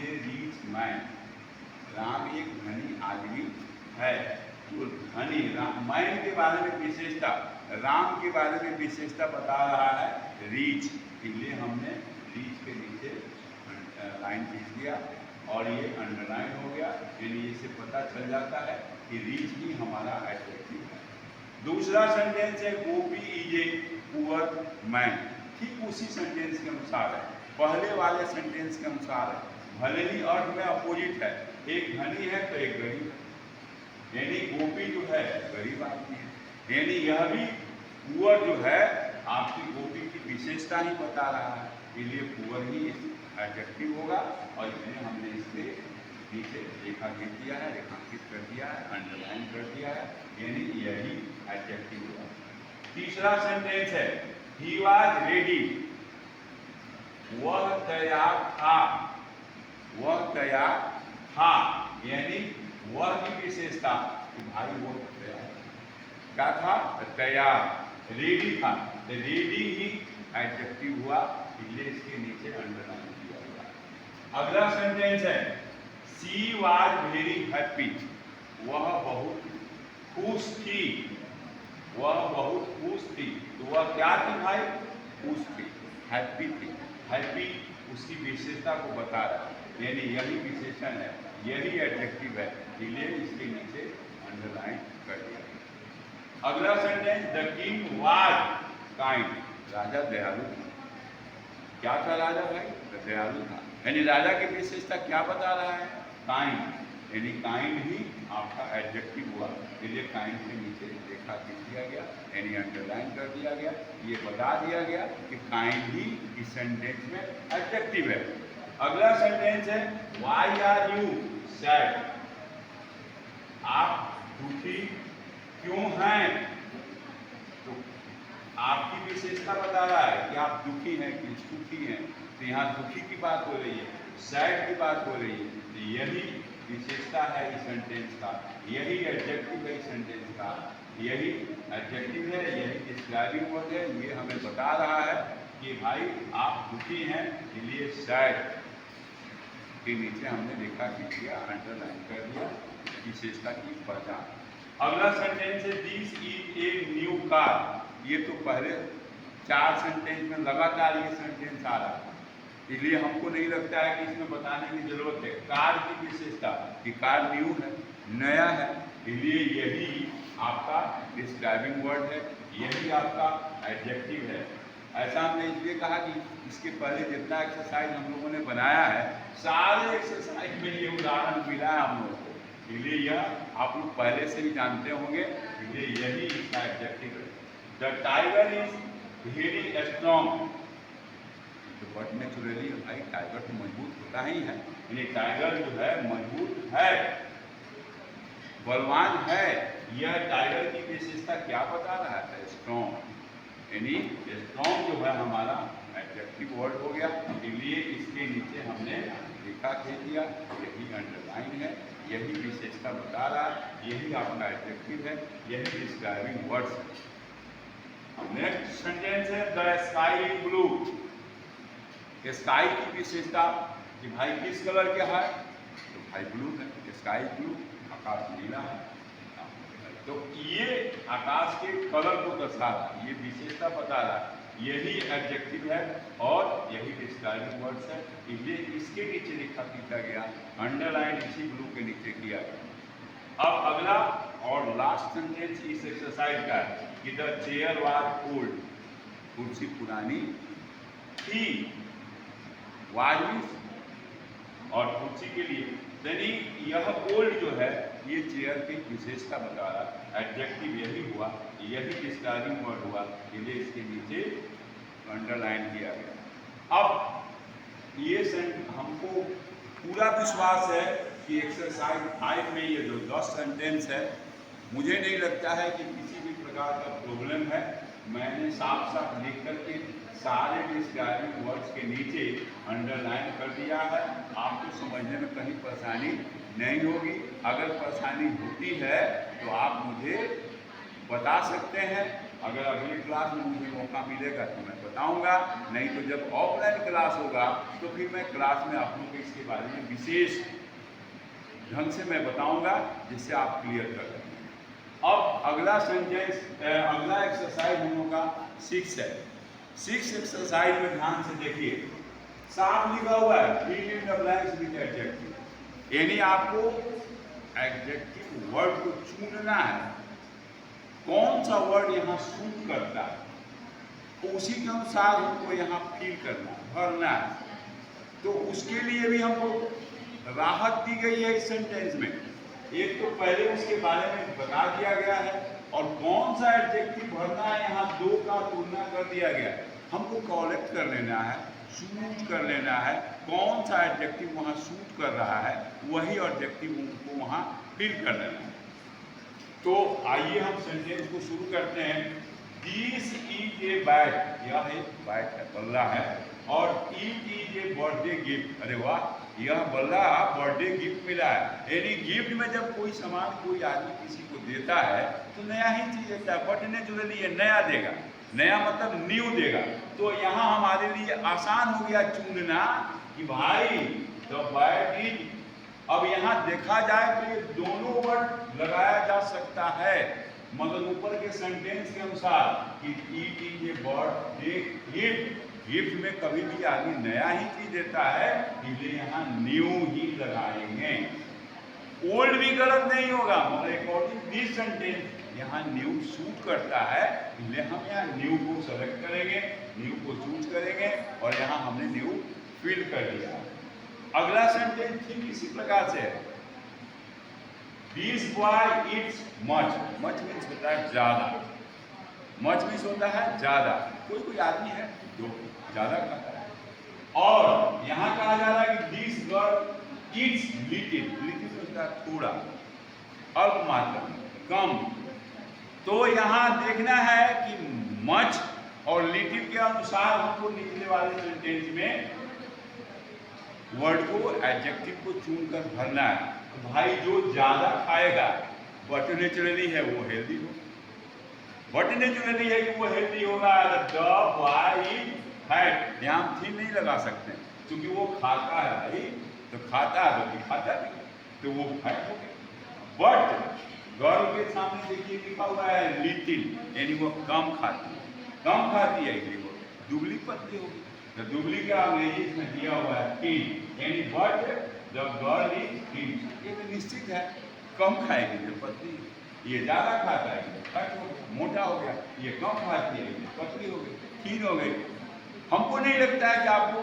ए rich man. Ram एक धनी आदमी है। तो धनी मैन के बारे में विशेषता, राम के बारे में विशेषता बता रहा है रीच, इसलिए हमने रीच के नीचे लाइन खींच दिया और ये अंडरलाइन हो गया। यानी इससे पता चल जाता है कि रीच ही हमारा एडजेक्टिव है। दूसरा सेंटेंस है गोपी इज ए पुअर मैन। ठीक उसी सेंटेंस के अनुसार है, पहले वाले सेंटेंस के अनुसार है, भले ही अर्थ में अपोजिट है, एक धनी है तो एक गरीब है। यानी गोपी जो है गरीब आदमी है, यानी यह भी पुअर जो है आपकी गोपी की विशेषता ही बता रहा है, इसलिए पुअर ही एडजेक्टिव होगा। और इसलिए हमने इसके नीचे रेखा खींच दिया है, रेखांकित कर दिया है, अंडरलाइन कर दिया है, यानी यही एडजेक्टिव होगा। तीसरा सेंटेंस है ही वॉज रेडी, वह तैयार था, वह तैयार था, यानी वह की विशेषता कि भाई वो तैयार क्या था, तैयार, रेडी था, तो रेडी ही एडजेक्टिव हुआ, इसलिए इसके नीचे अंडरलाइन किया हुआ। अगला सेंटेंस है शी वाज वेरी हैप्पी, वह बहुत खुश थी, वह बहुत खुश थी, तो वह क्या थी भाई, खुश थी, हैप्पी थी। हैप्पी उसकी विशेषता को बता रहा है, यानी यही विशेषण है, यही एडजेक्टिव है, इसलिए इसके नीचे अंडरलाइन कर दिया। अगला sentence the king was kind, राजा दयालु था। क्या था राजा भाई, तो दयालु था, यानी राजा की विशेषता क्या बता रहा है, काइंड, यानी काइंड ही आपका एडजेक्टिव हुआ, इसलिए काइंड के नीचे रेखा खींच दिया गया, यानी अंडरलाइन कर दिया गया, ये बता दिया गया कि काइंड ही इस सेंटेंस में एडजेक्टिव है। अगला सेंटेंस है व्हाई आर यू सैड, आप दुखी क्यों हैं, तो आपकी विशेषता बता रहा है कि आप दुखी हैं कि सुखी हैं, तो यहाँ दुखी की बात हो रही है, सैड की बात हो रही है, तो यही विशेषता है इस सेंटेंस का, यही एडजेक्टिव है इस सेंटेंस का, यही एडजेक्टिव है, यही डिस्क्राइबिंग वर्ड है, ये हमें बता रहा है कि भाई आप दुखी हैं, इसलिए सैड के नीचे हमने रेखा खींच दिया, अंडरलाइन कर दिया, विशेषता की पहचान। अगला सेंटेंस है this is a new car, ये तो पहले 4 सेंटेंस में लगातार ये सेंटेंस आ रहा है, इसलिए हमको नहीं लगता है कि इसमें बताने की जरूरत है कार की विशेषता कि कार न्यू है, नया है, इसलिए यही आपका डिस्क्राइबिंग वर्ड है, यही आपका एडजेक्टिव है। ऐसा हमने इसलिए कहा कि इसके पहले जितना एक्सरसाइज हम लोगों ने बनाया है, सारे एक्सरसाइज में ये उदाहरण मिला है हम लोगों को, इसलिए यह आप लोग पहले से ही जानते होंगे, इसलिए यही इसका एडजेक्टिव है। The tiger is very strong, तो बट नेचुरली भाई टाइगर तो मजबूत होता ही है, यानी टाइगर जो है मजबूत है, बलवान है, यह टाइगर की विशेषता क्या बता रहा है, स्ट्रॉन्ग, यानी स्ट्रॉन्ग जो है हमारा एडजेक्टिव वर्ड हो गया, इसलिए इसके नीचे हमने रेखा खींच दिया, यही अंडरलाइन है, यही विशेषता बता रहा है, यही आपका एडजेक्टिव है, यही डिस्क्राइबिंग वर्ड्स है। नेक्स्ट सेंटेंस है the sky is blue, sky की विशेषता कि भाई किस कलर का है, तो भाई ब्लू है, स्काई ब्लू, आकाश नीला है, तो ये आकाश के कलर को दर्शा रहा है, ये विशेषता बता रहा है, यही एडजेक्टिव है और यही डिस्क्राइबिंग वर्ड्स है, इसलिए इसके नीचे रेखा खींचा गया, अंडरलाइन इसी ब्लू के नीचे किया गया। अब अगला और लास्ट सेंटेंस इस एक्सरसाइज का है कि द चेयर वाज ओल्ड, कुर्सी पुरानी थी, वाजिब और कुर्सी के लिए, यानी यह ओल्ड जो है ये चेयर की विशेषता बता रहा है, एडजेक्टिव यही हुआ, यही डिस्क्राइबिंग वर्ड हुआ, इसलिए इसके नीचे अंडरलाइन किया गया। अब ये हमको पूरा विश्वास है कि एक्सरसाइज 5 में ये जो 10 सेंटेंस है, मुझे नहीं लगता है कि किसी भी प्रकार का प्रॉब्लम है, मैंने साफ साफ लिख करके सारे डिस्क्राइबिंग वर्ड्स के नीचे अंडरलाइन कर दिया है, आपको समझने में कहीं परेशानी नहीं होगी। अगर परेशानी होती है तो आप मुझे बता सकते हैं, अगर अगली क्लास में मुझे मौका मिलेगा तो मैं बताऊंगा, नहीं तो जब ऑफलाइन क्लास होगा तो फिर मैं क्लास में आप लोगों को इसके बारे में विशेष ढंग से मैं बताऊंगा, जिससे आप क्लियर कर लेंगे। अब अगला सेंटेंस, अगला एक्सरसाइज हम लोग का 6 है। 6 एक्सरसाइज में ध्यान से देखिए, साफ लिखा हुआ है fill in the blanks with adjective, यानी आपको एडजेक्टिव वर्ड को चुनना है, कौन सा वर्ड यहाँ सूट करता है, उसी के अनुसार हमको यहाँ फिल करना, भरना है। तो उसके लिए भी हमको राहत दी गई है इस सेंटेंस में। एक तो पहले उसके बारे में बता दिया गया है, और कौन सा एडजेक्टिव भरना है यहाँ दो का तुलना कर दिया गया है। हमको कलेक्ट कर लेना है, सूट कर लेना है, कौन सा एडजेक्टिव वहाँ सूट कर रहा है, वही एडजेक्टिव उनको वहाँ फिल कर लेना है। तो आइए हम सेंटेंस को शुरू करते हैं। दिस इज ए बैट, यह एक बैट है, बल्ला है, और it is a birthday gift. अरे वाह, यह बल्ला बर्थडे गिफ्ट मिला है। यानी गिफ्ट में जब कोई सामान कोई आदमी किसी को देता है तो नया ही चीज देता है, बट नेचुरली ये नया देगा, नया मतलब न्यू देगा। तो यहाँ हमारे लिए आसान हो गया चुनना कि भाई द बैट इज। अब यहाँ देखा जाए तो ये दोनों वर्ड लगाया जा सकता है, मगर ऊपर के सेंटेंस के अनुसार कि it is a birthday gift. Gift में कभी भी आदमी नया ही चीज देता है, इसलिए यहाँ न्यू ही लगाएंगे। ओल्ड भी गलत नहीं होगा, मगर अकॉर्डिंग दिस सेंटेंस यहाँ न्यू सूट करता है, इसलिए हम यहाँ न्यू को सेलेक्ट करेंगे, न्यू को चूज करेंगे, और यहाँ हमने न्यू फिल कर दिया। अगला सेंटेंस ठीक इसी प्रकार से है। This boy eats much. Much means होता है ज्यादा, much मीन्स होता है ज्यादा। कोई कोई आदमी है जो ज्यादा खाता है, और यहाँ कहा जा रहा है कि this girl eats little. Little होता है थोड़ा, अल्प मात्रा, कम। तो यहाँ देखना है कि much और little के अनुसार हमको निकले वाले सेंटेंस में वर्ड को, एडजेक्टिव को चुनकर भरना है। तो भाई जो ज्यादा खाएगा, बट नेचुरली है वो हेल्दी हो, बट नेचुरली है कि वो हेल्दी होगा। द बॉय इज फैट, यहाँ हम थी नहीं लगा सकते क्योंकि वो खाता है भाई, तो खाता है तो दिखाता नहीं, तो वो फैट हो गया। बट गर्ल के सामने देखिए लिखा हुआ है लिटिल, यानी वो कम खाती है, कम खाती है, इसलिए वो दुबली पतली होगी। तो दुबली का अंग्रेजी में दिया हुआ है थिन, यानी but the girl is thin. ये तो निश्चित है, कम खाएगी तो पतली, ये ज्यादा खाता है तो फैट हो गया, मोटा हो गया। ये कम खाती है तो पतली हो गई, थिन हो गई। हमको नहीं लगता है कि आपको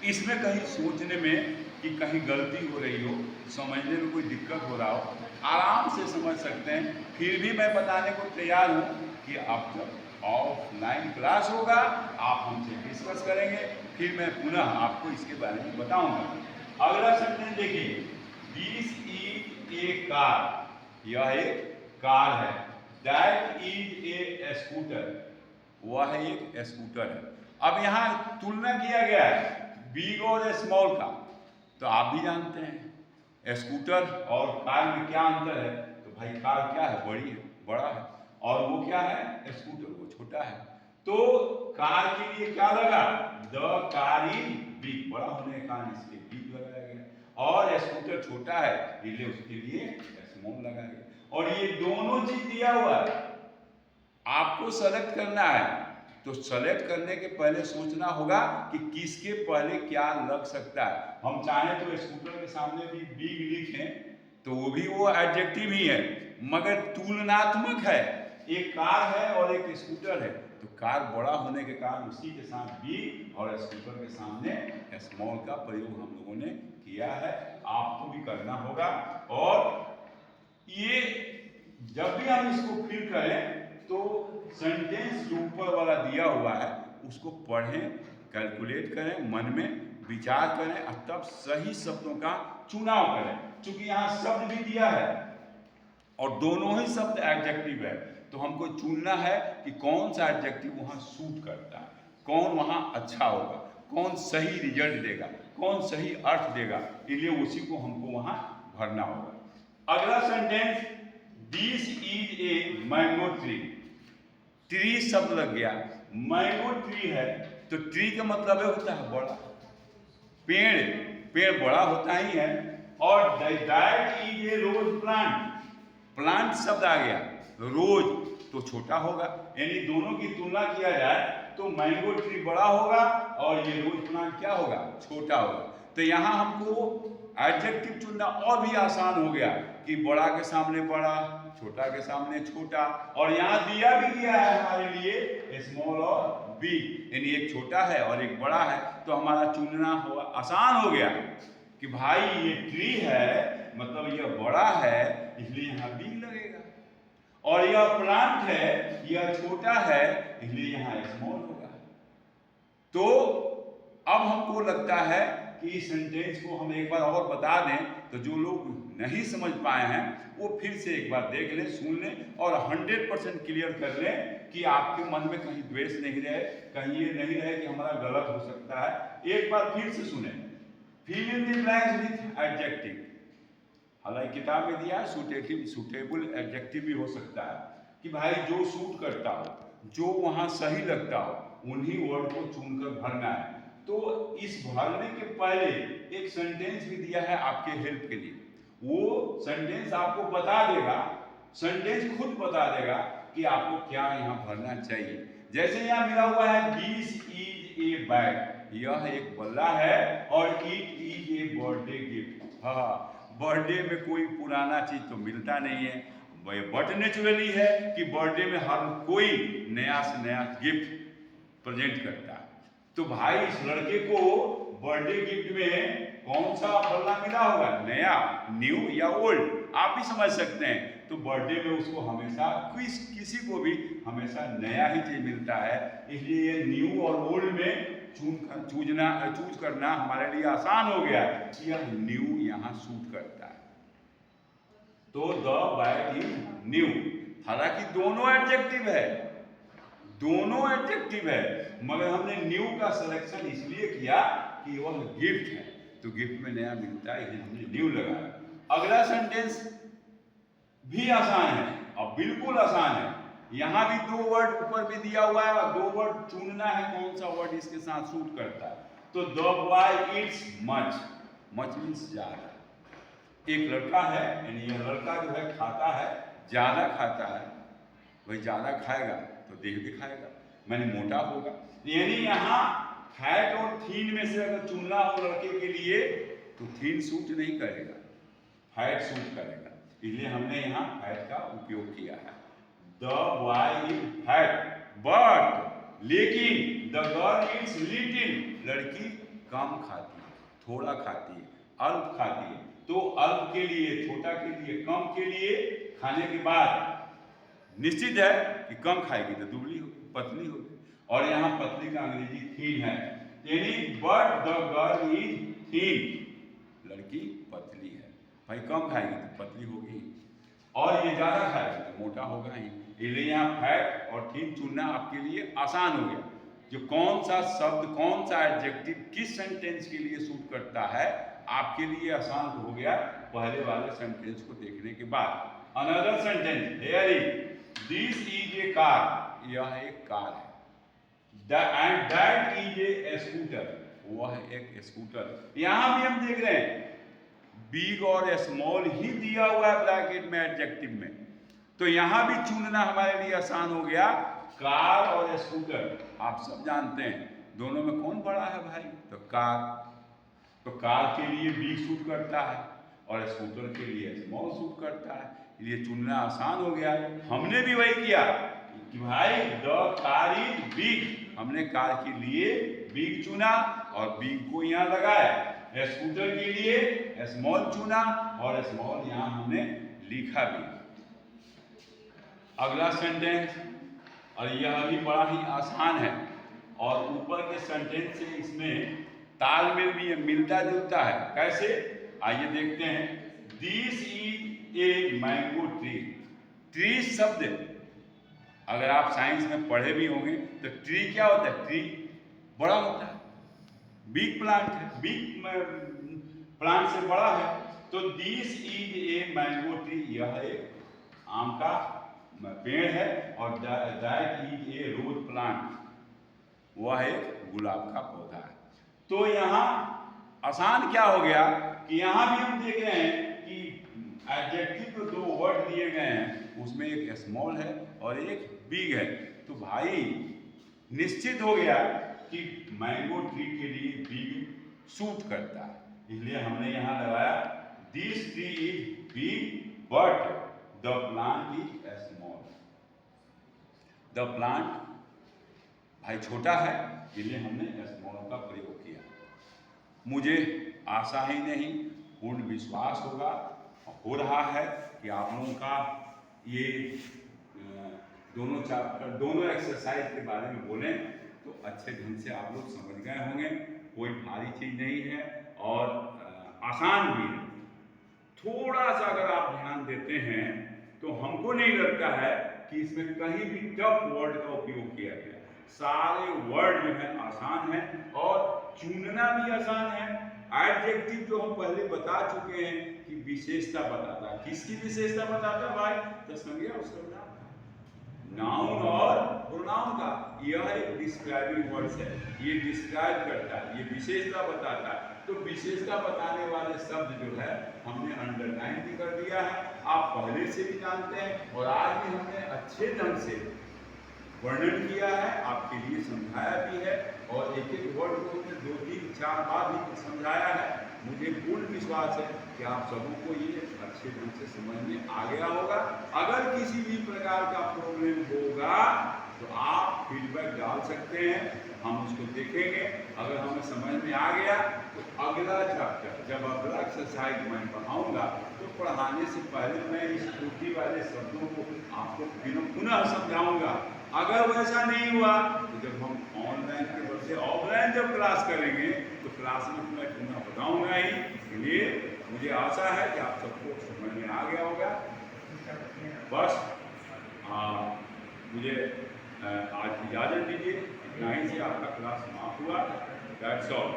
इसमें कहीं सोचने में कि कहीं गलती हो रही हो, समझने में कोई दिक्कत हो रहा हो, आराम से समझ सकते हैं। फिर भी मैं बताने को तैयार हूँ कि आप जब ऑफलाइन क्लास होगा आप हमसे डिस्कस करेंगे, फिर मैं पुनः आपको इसके बारे में बताऊंगा। अगला सेंटेंस देखिए, दिस इज ए कार, यह एक कार है। दैट इज ए स्कूटर, वह एक स्कूटर है। अब यहाँ तुलना किया गया है बिग और स्मॉल का, तो आप भी जानते हैं स्कूटर और कार में क्या अंतर है। तो भाई कार क्या है, बड़ी है, बड़ा है, और वो क्या है, स्कूटर वो छोटा है। तो कार के लिए क्या लगा, द कार इज बिग, बड़ा होने के कारण इसके बिग लगाया गया, और स्कूटर छोटा है इसलिए उसके लिए स्मॉल लगाया गया। और ये दोनों चीज दिया हुआ है, आपको सेलेक्ट करना है। तो सेलेक्ट करने के पहले सोचना होगा कि किसके पहले क्या लग सकता है। हम चाहें तो स्कूटर के सामने भी बिग लिखें तो वो भी वो एडजेक्टिव ही है, मगर तुलनात्मक है। एक कार है और एक स्कूटर है, तो कार बड़ा होने के कारण उसी के साथ बिग और स्कूटर के सामने स्मॉल का प्रयोग हम लोगों ने किया है। आपको भी करना होगा। और ये जब भी हम इसको फिल करें तो सेंटेंस जो ऊपर वाला दिया हुआ है उसको पढ़ें, कैलकुलेट करें, मन में विचार करें, और तब सही शब्दों का चुनाव करें। क्योंकि यहाँ शब्द भी दिया है और दोनों ही शब्द एडजेक्टिव है, तो हमको चुनना है कि कौन सा एडजेक्टिव वहाँ सूट करता है, कौन वहाँ अच्छा होगा, कौन सही रिजल्ट देगा, कौन सही अर्थ देगा, इसलिए उसी को हमको वहाँ भरना होगा। अगला sentence, this is a mango tree. Tree शब्द लग गया, मैंगो ट्री है तो ट्री का मतलब होता है बड़ा, पेड़, पेड़ बड़ा होता ही है। और that is a rose plant, plant शब्द आ गया, रोज तो छोटा होगा, यानी दोनों की तुलना किया जाए तो मैंगो ट्री बड़ा होगा और ये रोज प्लांट क्या होगा, छोटा होगा। तो यहाँ हमको एडजेक्टिव चुनना और भी आसान हो गया कि बड़ा के सामने बड़ा, छोटा के सामने छोटा, और यहाँ दिया भी गया है हमारे लिए स्मॉल और बिग, यानी एक छोटा है और एक बड़ा है, तो हमारा चुनना हुआ आसान हो गया कि भाई ये ट्री है मतलब यह बड़ा है इसलिए यहाँ बिग लगेगा, और यह प्लांट है यह छोटा है इसलिए यहाँ स्मॉल होगा। तो अब हमको लगता है कि इस सेंटेंस को हम एक बार और बता दें, तो जो लोग नहीं समझ पाए हैं वो फिर से एक बार देख लें, सुन लें और 100% क्लियर कर लें कि आपके मन में कहीं द्वेष नहीं रहे, कहीं ये नहीं रहे कि हमारा गलत हो सकता है। एक बार फिर से सुने, fill in the blanks with adjective. हालांकि किताब में दिया है सूटेबल एडजेक्टिव भी हो सकता है कि भाई जो सूट करता हो, जो वहां सही लगता हो, उन्हीं वर्ड को चुनकर भरना है। तो इस भरने के पहले एक सेंटेंस भी दिया है आपके हेल्प के लिए, वो सेंटेंस आपको बता देगा, सेंटेंस खुद बता देगा कि आपको क्या यहाँ भरना चाहिए। जैसे यहाँ मिला हुआ है दिस इज ए बैग, यह एक बल्ला है, और it is a birthday gift. हाँ, बर्थडे में कोई पुराना चीज तो मिलता नहीं है, बट नेचुरली है कि बर्थडे में हर कोई नया से नया गिफ्ट प्रेजेंट करता है। तो भाई इस लड़के को बर्थडे गिफ्ट में कौन सा बल्ला मिला होगा, नया, न्यू या ओल्ड, आप भी समझ सकते हैं। तो बर्थडे में उसको हमेशा किसी को भी हमेशा नया ही चीज मिलता है, इसलिए ये न्यू और ओल्ड में चूज करना हमारे लिए आसान हो गया कि यह न्यू यहाँ सूट करता है। तो द बैग इज न्यू, हालांकि दोनों एडजेक्टिव है, दोनों एडजेक्टिव है, मगर हमने न्यू का सिलेक्शन इसलिए किया कि वह गिफ्ट है, तो गिफ्ट में नया मिलता है इसलिए हमने न्यू लगाया। अगला सेंटेंस भी आसान है और बिल्कुल आसान है, यहां भी दो वर्ड ऊपर भी दिया हुआ है और दो वर्ड चुनना है कौन सा वर्ड इसके साथ सूट करता है। तो the boy Yeats much, much means ज्यादा, एक लड़का है यानी यह लड़का जो है खाता है, ज्यादा खाता है, वही ज्यादा खाएगा तो देह दिखाएगा, मैंने मोटा होगा। यानी यहाँ फैट और थीन में से अगर चुनना हो लड़के के लिए तो थीन सूट नहीं करेगा, फैट सूट करेगा, इसलिए हमने यहाँ फैट का उपयोग किया है। The boy is fat but, लेकिन द गर्ल इज लिटिल, लड़की कम खाती है, थोड़ा खाती है, अल्प खाती है। तो अल्प के लिए, छोटा के लिए, कम के लिए खाने के बाद निश्चित है कि कम खाएगी तो दुबली होगी, पतली होगी, और यहाँ पतली का अंग्रेजी थीन है, यानी बट द गर्ल इज थीन, लड़की पतली है, भाई कम खाएगी तो पतली होगी, और ये ज्यादा खाएगी तो मोटा होगा ही। इसलिए यहाँ फैट और थीन चुनना आपके लिए आसान हो गया, जो कौन सा शब्द, कौन सा एडजेक्टिव किस सेंटेंस के लिए सूट करता है आपके लिए आसान हो गया पहले वाले सेंटेंस को देखने के बाद। Another sentence, here is this is A car, यह एक कार है, and that is A scooter, वह एक स्कूटर। यहां भी हम देख रहे हैं बिग और स्मॉल ही दिया हुआ है ब्रैकेट में एडजेक्टिव में, तो यहां भी चुनना हमारे लिए आसान हो गया, कार और स्कूटर। आप सब जानते हैं दोनों में कौन बड़ा है भाई, तो कार, तो कार के लिए बिग सूट करता है और स्कूटर के लिए स्मॉल सूट करता है, इसलिए चुनना आसान हो गया। हमने भी वही किया कि भाई द कार इज बिग, हमने कार के लिए बिग चुना और बिग को यहाँ लगाया, स्कूटर के लिए स्मॉल चुना और स्मॉल यहाँ हमने लिखा भी। अगला सेंटेंस, और यह भी बड़ा ही आसान है और ऊपर के सेंटेंस से इसमें तालमेल भी मिलता जुलता है। कैसे, आइए देखते हैं। This is a mango tree, tree शब्द अगर आप साइंस में पढ़े भी होंगे तो ट्री क्या होता है, ट्री बड़ा होता है, बिग प्लांट है, बिग प्लांट से बड़ा है। तो this is a mango tree, यह एक आम का पेड़ है, और that is a rose plant, वह एक गुलाब का पौधा है। तो यहाँ आसान क्या हो गया कि यहाँ भी हम देख रहे हैं कि एडजेक्टिव को 2 वर्ड दिए गए हैं, उसमें एक स्मॉल है और एक बिग है। तो भाई निश्चित हो गया कि मैंगो ट्री के लिए बिग सूट करता है, इसलिए हमने यहाँ लगाया this tree is big but the plant is small. The plant भाई छोटा है, इसलिए हमने स्मॉल का प्रयोग किया। मुझे आशा ही नहीं पूर्ण विश्वास होगा, हो रहा है कि आप लोगों का ये दोनों चैप्टर, दोनों एक्सरसाइज के बारे में बोलें तो अच्छे ढंग से आप लोग समझ गए होंगे। कोई भारी चीज़ नहीं है और आसान भी है। थोड़ा सा अगर आप ध्यान देते हैं तो हमको नहीं लगता है कि इसमें कहीं भी टफ वर्ड का उपयोग किया गया। सारे वर्ड जो है आसान है और चुनना भी आसान है। एडजेक्टिव जो हम पहले बता चुके हैं कि विशेषता बताता है। किसकी विशेषता बताता है भाई? तो संज्ञा और सर्वनाम, नाउन और प्रोनाउन का। यह एक डिस्क्राइबिंग वर्ड है, ये डिस्क्राइब करता है, ये विशेषता बताता है। तो विशेषता बताने वाले शब्द जो है हमने अंडरलाइन भी कर दिया है, आप पहले से भी जानते हैं और आज भी हमने अच्छे ढंग से वर्णन किया है, आपके लिए समझाया भी है और एक एक वर्ड को 2, 3, 4 बार भी समझाया है। मुझे पूर्ण विश्वास है कि आप सबों को ये अच्छे ढंग से समझ में आ गया होगा। अगर किसी भी प्रकार का प्रॉब्लम होगा तो आप फीडबैक डाल सकते हैं, हम उसको देखेंगे। अगर हमें समझ में आ गया तो अगला चैप्टर, जब अगला एक्सरसाइज मैं पढ़ाऊँगा तो पढ़ाने से पहले मैं इस टूटी वाले शब्दों को आपको पुनः समझाऊँगा। अगर वैसा नहीं हुआ तो जब हम ऑनलाइन के बदले ऑफलाइन जब क्लास करेंगे तो क्लास में मैं पुनः बताऊँगा ही। इसलिए मुझे आशा है कि आप सबको समझ में आ गया होगा। बस मुझे आज इजाज़त दीजिए, इतना ही से आपका क्लास समाप्त हुआ। That's all.